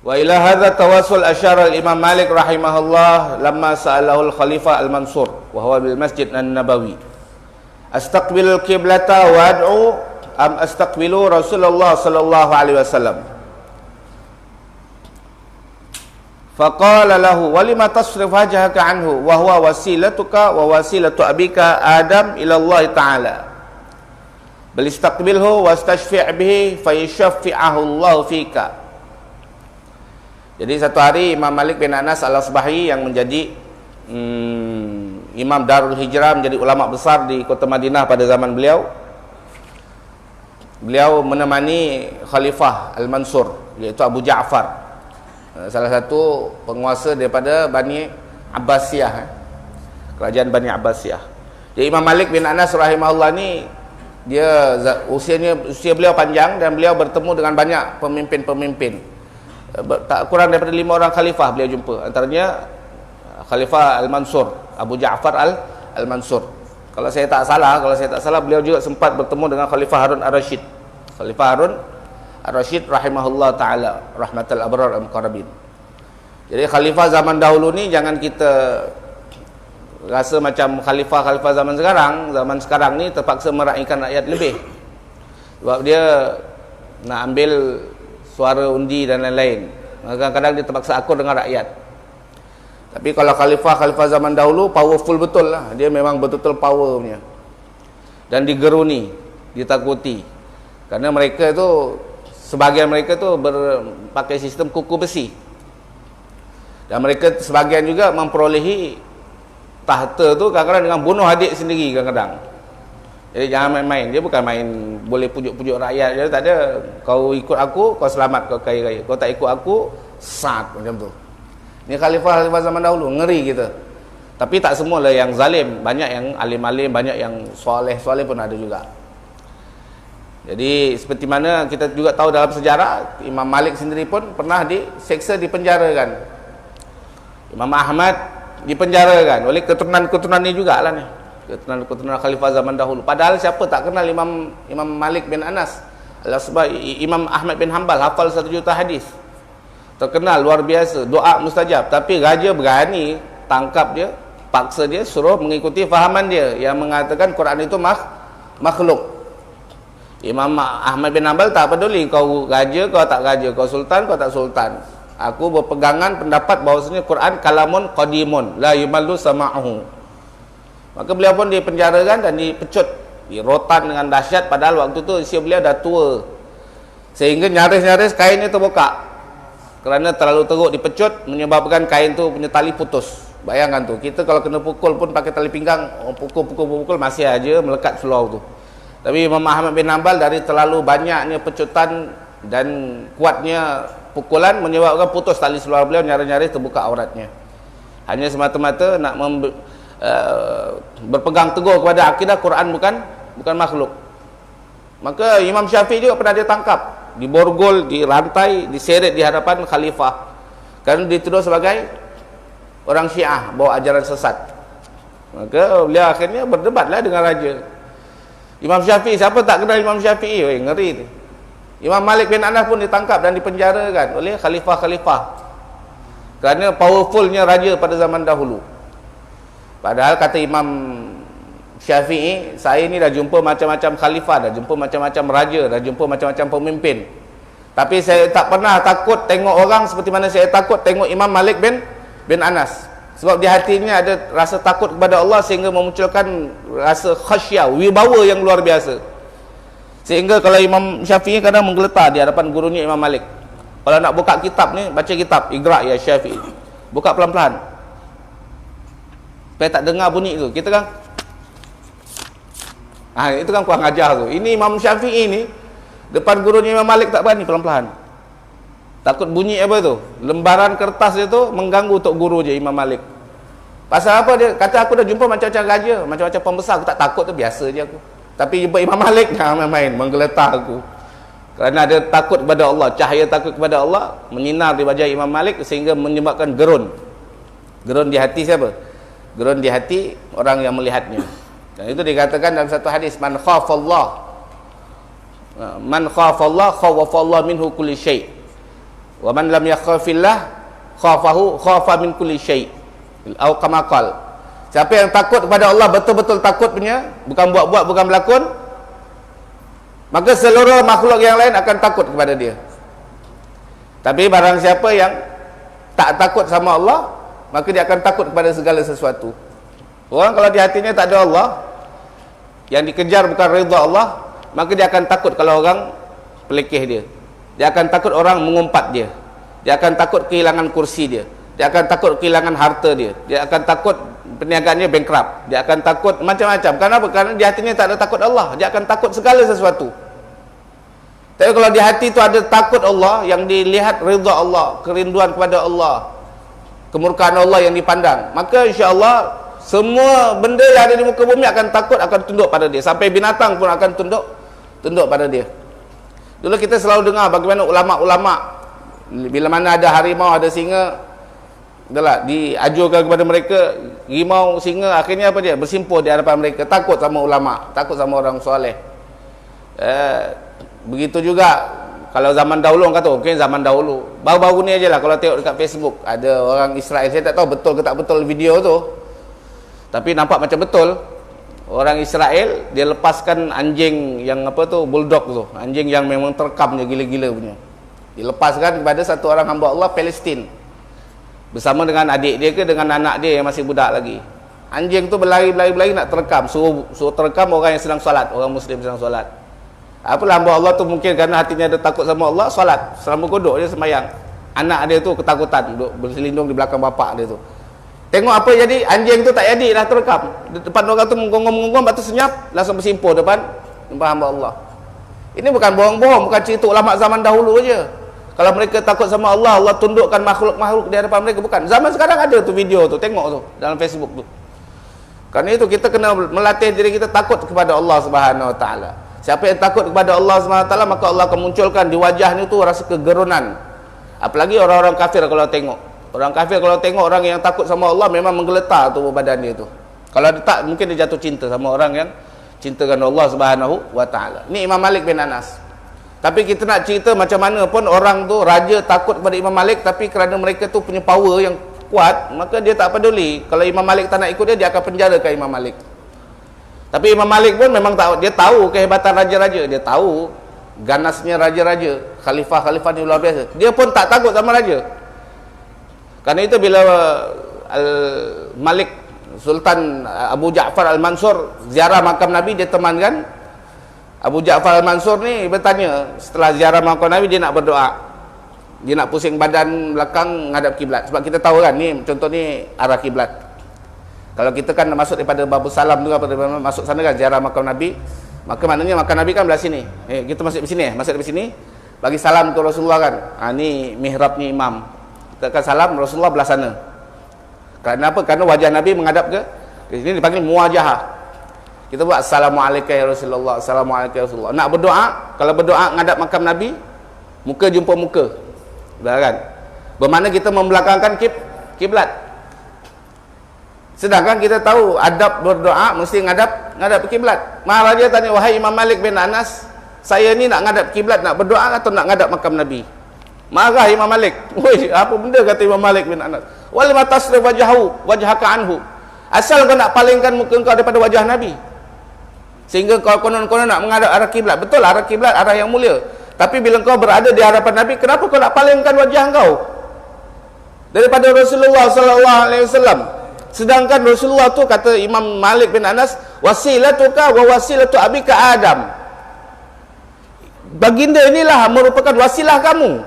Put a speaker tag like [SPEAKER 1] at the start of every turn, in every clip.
[SPEAKER 1] Wa ila hadha tawassul asyara al-Imam Malik rahimahullah lamma sa'alahu al-Khalifah al-Mansur wa huwa bil Masjid an-Nabawi, astaqbilul qiblata wa ad'u am astaqbilu Rasulullah sallallahu alaihi wasallam. Faqala lahu wa lima tasrif wajhaka anhu wa huwa wasilatuka wa wasilatu abika Adam ila Allah Ta'ala. Bal istaqbilhu wastashfi' bihi fayashfi'ahu Allah fika. Jadi satu hari Imam Malik bin Anas al-Asbahi yang menjadi Imam Darul Hijrah, menjadi ulama besar di kota Madinah pada zaman beliau menemani Khalifah Al-Mansur, iaitu Abu Ja'far, salah satu penguasa daripada Bani Abbasiyah, kerajaan Bani Abbasiyah. Jadi Imam Malik bin Anas rahimahullah ni, usia beliau panjang dan beliau bertemu dengan banyak pemimpin-pemimpin. Tak kurang daripada 5 orang khalifah beliau jumpa, antaranya Khalifah Al-Mansur, Abu Ja'far Al-Mansur. Kalau saya tak salah beliau juga sempat bertemu dengan Khalifah Harun Ar-Rasyid. Khalifah Harun Ar-Rasyid rahimahullah ta'ala, rahmatal abrar al-muqarrabin. Jadi khalifah zaman dahulu ni jangan kita rasa macam khalifah zaman sekarang ni terpaksa meraihkan rakyat lebih, sebab dia nak ambil suara undi dan lain-lain. Kadang-kadang dia terpaksa akur dengan rakyat. Tapi kalau khalifah zaman dahulu powerful betul lah, dia memang betul-betul power punya, dan digeruni, ditakuti, kerana mereka tu, sebahagian mereka tu pakai sistem kuku besi, dan mereka sebahagian juga memperolehi tahta tu kadang-kadang dengan bunuh adik sendiri kadang-kadang. Jadi jangan main-main. Dia bukan main boleh pujuk-pujuk rakyat. Dia tak ada, kau ikut aku, kau selamat, kau kaya raya. Kau tak ikut aku, sat, macam tu. Ni khalifah zaman dahulu, ngeri kita. Tapi tak semualah yang zalim. Banyak yang alim-alim, banyak yang soleh-soleh pun ada juga. Jadi seperti mana kita juga tahu dalam sejarah, Imam Malik sendiri pun pernah diseksa, dipenjarakan. Imam Ahmad dipenjarakan oleh keturunan-keturunan ni jugalah ni, keturunan khalifah zaman dahulu. Padahal siapa tak kenal Imam Malik bin Anas al-Asbahi. Imam Ahmad bin Hanbal hafal 1 juta hadis, terkenal luar biasa, doa mustajab. Tapi raja berani tangkap dia, paksa dia, suruh mengikuti fahaman dia yang mengatakan Quran itu makhluk. Imam Ahmad bin Hanbal tak peduli kau raja, kau tak raja, kau sultan, kau tak sultan. Aku berpegangan pendapat bahawasanya Quran kalamun qadimun la yumallu sama'uhu. Maka beliau pun dipenjarakan dan dipecut, dirotan dengan dahsyat. Padahal waktu tu usia beliau dah tua, sehingga nyaris-nyaris kainnya terbuka kerana terlalu teruk dipecut, menyebabkan kain tu punya tali putus. Bayangkan tu, kita kalau kena pukul pun pakai tali pinggang, pukul masih aja melekat seluar tu. Tapi Imam Ahmad bin Hanbal dari terlalu banyaknya pecutan dan kuatnya pukulan menyebabkan putus tali seluar beliau, nyaris-nyaris terbuka auratnya. Hanya semata-mata nak berpegang teguh kepada akidah Quran bukan makhluk. Maka Imam Syafi'i juga pernah ditangkap, diborgol, dirantai, diseret di hadapan khalifah kerana dituduh sebagai orang Syiah, bawa ajaran sesat. Maka beliau akhirnya berdebatlah dengan raja. Imam Syafi'i, siapa tak kenal Imam Syafi'i? Ngeri tu. Imam Malik bin Anas pun ditangkap dan dipenjarakan oleh khalifah-khalifah kerana powerfulnya raja pada zaman dahulu. Padahal kata Imam Syafi'i, saya ni dah jumpa macam-macam khalifah, dah jumpa macam-macam raja, dah jumpa macam-macam pemimpin, tapi saya tak pernah takut tengok orang seperti mana saya takut tengok Imam Malik bin Anas. Sebab di hatinya ada rasa takut kepada Allah, sehingga memunculkan rasa khasyah, wibawa yang luar biasa. Sehingga kalau Imam Syafi'i kadang menggeletar di hadapan gurunya Imam Malik. Kalau nak buka kitab ni, baca kitab Iqra' ya Syafi'i, buka pelan-pelan supaya tak dengar bunyi tu. Kita kan itu kan kurang ajar tu. Ini Imam Syafi'i ni depan gurunya Imam Malik tak berani, pelan-pelan, takut bunyi apa tu, lembaran kertas dia tu mengganggu untuk guru je Imam Malik. Pasal apa? Dia kata aku dah jumpa macam-macam raja, macam-macam pembesar, aku tak takut tu, biasa je aku. Tapi jumpa Imam Malik, jangan main-main, menggeletar aku. Kerana ada takut kepada Allah, cahaya takut kepada Allah menyinar di wajah Imam Malik, sehingga menyebabkan gerun di hati siapa? Gerun di hati orang yang melihatnya. Dan itu dikatakan dalam satu hadis, man khafallah khawafallah minhu kulli syai'. Wa man lam yakhafillah khafa min kulli syai'. Atau kama qala. Siapa yang takut kepada Allah, betul-betul takut punya, bukan buat-buat, bukan berlakon, maka seluruh makhluk yang lain akan takut kepada dia. Tapi barang siapa yang tak takut sama Allah, maka dia akan takut kepada segala sesuatu. Orang kalau di hatinya tak ada Allah, yang dikejar bukan redha Allah, maka dia akan takut kalau orang pelekeh dia. Dia akan takut orang mengumpat dia. Dia akan takut kehilangan kursi dia. Dia akan takut kehilangan harta dia. Dia akan takut perniagaannya bankrupt. Dia akan takut macam-macam. Kenapa? Karena di hatinya tak ada takut Allah. Dia akan takut segala sesuatu. Tapi kalau di hati itu ada takut Allah, yang dilihat redha Allah, kerinduan kepada Allah, kemurkaan Allah yang dipandang, maka insya-Allah semua benda yang ada di muka bumi akan takut, akan tunduk pada dia. Sampai binatang pun akan tunduk pada dia. Dulu kita selalu dengar bagaimana ulama-ulama, bila mana ada harimau, ada singa, adalah diajukan kepada mereka, harimau, singa, akhirnya apa dia? Bersimpul di hadapan mereka, takut sama ulama, takut sama orang soleh. Begitu juga kalau zaman dahulu, orang kata mungkin zaman dahulu, baru-baru ni aje lah, kalau tengok dekat Facebook ada orang Israel, saya tak tahu betul ke tak betul video tu, tapi nampak macam betul. Orang Israel dia lepaskan anjing yang apa tu, bulldog tu, anjing yang memang terkam je gila-gila punya, dilepaskan kepada satu orang hamba Allah Palestin bersama dengan adik dia ke dengan anak dia yang masih budak lagi. Anjing tu berlari nak terekam, suruh terekam orang yang sedang solat, orang muslim sedang solat. Apalah hamba Allah tu mungkin kerana hatinya ada takut sama Allah, solat selama godok dia sembahyang. Anak dia tu ketakutan, duduk berselindung di belakang bapak dia tu. Tengok apa jadi, anjing tu tak jadi dah terekam. Depan orang tu menggongong-menggongong, lepas tu senyap, langsung bersimpul depan hamba Allah. Ini bukan bohong-bohong, bukan cerita ulama zaman dahulu aja. Kalau mereka takut sama Allah, Allah tundukkan makhluk-makhluk di hadapan mereka, bukan. Zaman sekarang ada tu video tu, tengok tu dalam Facebook tu. Kerana itu kita kena melatih diri kita takut kepada Allah Subhanahu Wa Taala. Siapa yang takut kepada Allah Subhanahu Wa Taala, maka Allah akan munculkan di wajahnya tu rasa kegerunan. Apalagi orang-orang kafir kalau tengok. Orang kafir kalau tengok orang yang takut sama Allah, memang menggeletar tubuh badan dia tu. Kalau dia tak, mungkin dia jatuh cinta sama orang yang cintakan Allah Subhanahu Wa Taala. Ni Imam Malik bin Anas. Tapi kita nak cerita macam mana pun orang tu, raja takut kepada Imam Malik, tapi kerana mereka tu punya power yang kuat, maka dia tak peduli. Kalau Imam Malik tak nak ikut dia, dia akan penjarakan Imam Malik. Tapi Imam Malik pun memang tahu, dia tahu kehebatan raja-raja, dia tahu ganasnya raja-raja, khalifah-khalifah ni luar biasa. Dia pun tak takut sama raja. Kerana itu bila Malik Sultan Abu Ja'far Al-Mansur ziarah makam Nabi, dia temankan Abu Ja'far Al-Mansur ni, bertanya setelah ziarah makam Nabi, dia nak berdoa, dia nak pusing badan belakang ngadap kiblat. Sebab kita tahu kan, ni contoh ni arah kiblat. Kalau kita kan masuk daripada Babus Salam tu, masuk sana kan ziarah makam Nabi, maka maknanya makam Nabi kan belah sini. Kita masuk di sini, masuk di sini, bagi salam ke Rasulullah kan. Ni mihrabnya imam. Kita akan salam, Rasulullah belah sana. Kerana apa? Kerana wajah Nabi menghadap ke sini, dipanggil muwajahah. Kita buat assalamualaikum ya Rasulullah, assalamualaikum ya Rasulullah. Nak berdoa, kalau berdoa menghadap makam Nabi, muka jumpa muka. Kan? Bermakna kita membelakangkan kiblat. Sedangkan kita tahu adab berdoa mesti ngadap kiblat. Maharaja tanya, wahai Imam Malik bin Anas, saya ni nak ngadap kiblat, nak berdoa atau nak ngadap makam Nabi? Marah Imam Malik. Woi, apa benda kata Imam Malik bin Anas? Wal matasrif wajhaka anhu. Asal kau nak palingkan muka kau daripada wajah Nabi. Sehingga kau konon-konon nak menghadap arah kiblat. Betul, arah kiblat arah yang mulia. Tapi bila kau berada di hadapan Nabi, kenapa kau nak palingkan wajah kau daripada Rasulullah sallallahu alaihi wasallam? Sedangkan Rasulullah tu, kata Imam Malik bin Anas, wasilatuka wa wasilatu abika Adam. Baginda inilah merupakan wasilah kamu,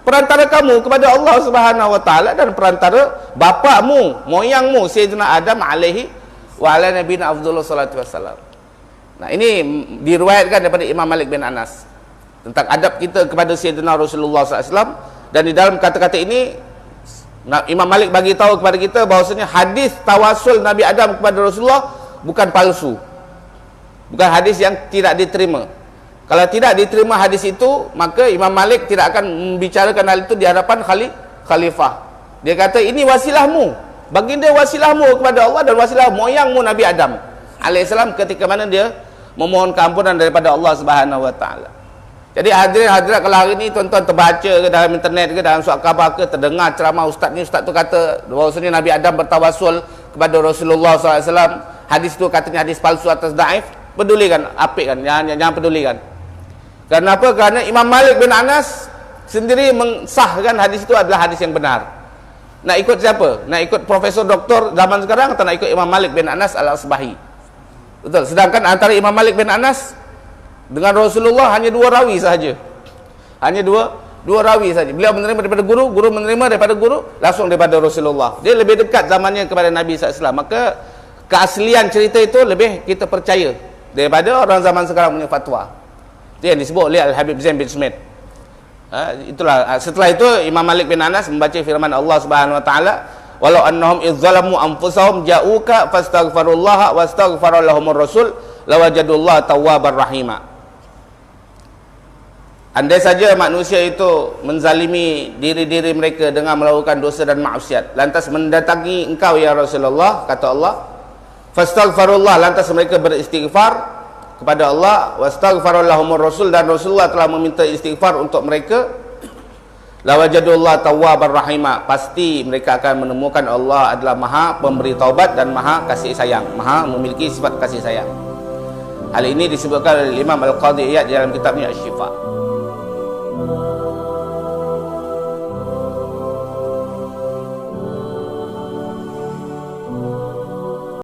[SPEAKER 1] perantara kamu kepada Allah Subhanahu Wa Taala, dan perantara bapakmu, moyangmu Sayyidina Adam alaihi wa ala nabiyina afdhalus salatu wassalam. Nah, ini diriwayatkan daripada Imam Malik bin Anas tentang adab kita kepada Sayyidina Rasulullah SAW. Dan di dalam kata-kata ini Imam Malik bagi tahu kepada kita bahawasanya hadis tawasul Nabi Adam kepada Rasulullah bukan palsu, bukan hadis yang tidak diterima. Kalau tidak diterima hadis itu, maka Imam Malik tidak akan membicarakan hal itu di hadapan khalifah. Dia kata ini wasilahmu, baginda wasilahmu kepada Allah dan wasilah moyangmu Nabi Adam alaihissalam ketika mana dia memohon keampunan daripada Allah Subhanahu Wa Taala. Jadi hadirin-hadirat, kalau hari ni tuan-tuan terbaca ke dalam internet ke dalam surat khabar ke, terdengar ceramah ustaz ni, ustaz tu kata bahawasanya Nabi Adam bertawasul kepada Rasulullah SAW, hadis tu katanya hadis palsu atas daif, pedulikan, apik kan, jangan pedulikan. Kenapa? Kerana Imam Malik bin Anas sendiri mensahkan hadis itu adalah hadis yang benar. Nak ikut siapa? Nak ikut profesor doktor zaman sekarang atau nak ikut Imam Malik bin Anas al-Asbahi? Betul. Sedangkan antara Imam Malik bin Anas dengan Rasulullah hanya dua rawi sahaja. Hanya dua rawi sahaja. Beliau menerima daripada guru, guru menerima daripada guru, langsung daripada Rasulullah. Dia lebih dekat zamannya kepada Nabi SAW. Maka keaslian cerita itu lebih kita percaya daripada orang zaman sekarang punya fatwa. Itu yang disebut oleh Al-Habib Zain bin Smith. Itulah. Setelah itu Imam Malik bin Anas membaca firman Allah Subhanahu Wa Taala, walau annahum izzalamu anfusahum ja'uka fastaghfirullaha wastaghfara lahumur rasul lawajadullaha tawwabar rahima. Andai saja manusia itu menzalimi diri-diri mereka dengan melakukan dosa dan maksiat, lantas mendatangi engkau ya Rasulullah, kata Allah, fastaghfirullah, lantas mereka beristighfar kepada Allah, wastaghfara lahumur rasul, dan Rasulullah telah meminta istighfar untuk mereka, lawajadullah tawwabar rahima, pasti mereka akan menemukan Allah adalah maha pemberi taubat dan maha kasih sayang, maha memiliki sifat kasih sayang. Hal ini disebutkan oleh Imam Al-Qadhi Iyad dalam kitabnya Asy-Syifa.